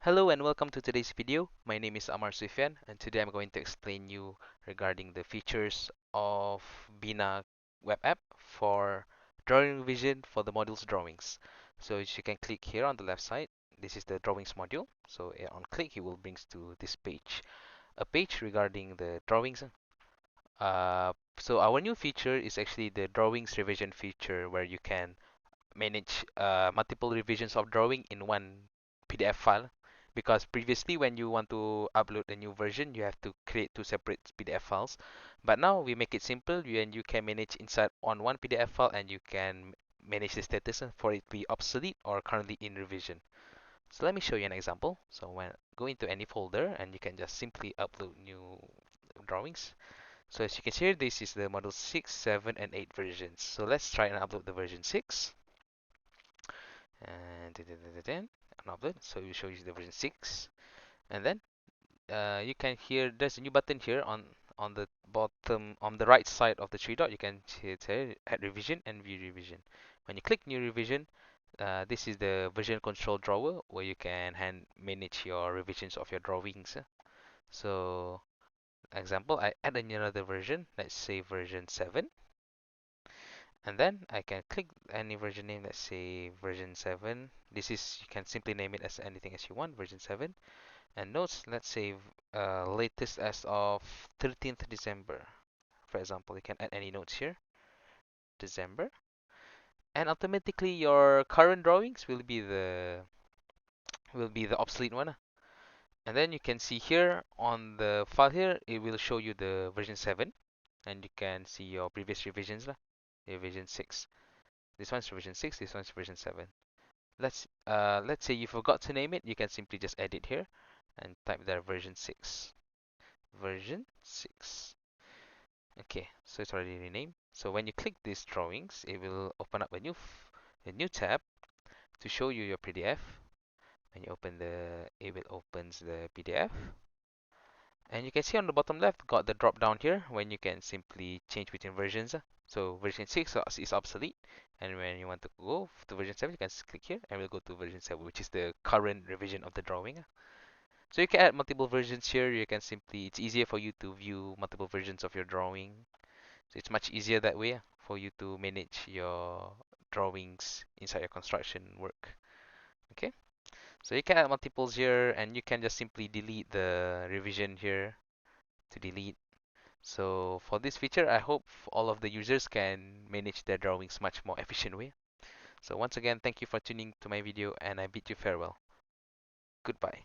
Hello and welcome to today's video. My name is Amar Sufyan and today I'm going to explain you regarding the features of Bina web app for drawing revision for the modules drawings. So as you can click here on the left side, this is the drawings module. So on click it will brings to this page, a page regarding the drawings. So our new feature is actually the drawings revision feature where you can manage multiple revisions of drawing in one PDF file, because previously when you want to upload a new version you have to create two separate PDF files, but now we make it simple and you can manage inside on one PDF file and you can manage the status for it to be obsolete or currently in revision. So let me show you an example. So when go into any folder and you can just simply upload new drawings. So as you can see here, this is the model 6, 7 and 8 versions. So let's try and upload the version 6 and then upload. So it will show you the version 6, and then you can hear there's a new button here on the bottom on the right side of the three dot. You can hit add revision and view revision. When you click new revision, this is the version control drawer where you can hand manage your revisions of your drawings. So example, I add another version, let's say version 7, and then I can click any version name, let's say version 7. This is, you can simply name it as anything as you want, version 7. And notes, let's say latest as of 13th December. For example, you can add any notes here, December. And automatically your current drawings will be the obsolete one. And then you can see here on the file here, it will show you the version 7, and you can see your previous revisions lah. Revision 6. This one's revision 6, this one's version 7. Let's say you forgot to name it, you can simply just edit here and type there version 6. Version 6. Okay, so it's already renamed. So when you click these drawings, it will open up a new tab to show you your PDF. When you open it will opens the PDF. And you can see on the bottom left, got the drop down here when you can simply change between versions. So version 6 is obsolete, and when you want to go to version 7, you can click here and we'll go to version 7, which is the current revision of the drawing. So you can add multiple versions here. You can simply, it's easier for you to view multiple versions of your drawing. So it's much easier that way for you to manage your drawings inside your construction work. Okay, so you can add multiples here, and you can just simply delete the revision here to delete. So for this feature, I hope all of the users can manage their drawings much more efficient way. So once again, thank you for tuning to my video, and I bid you farewell. Goodbye.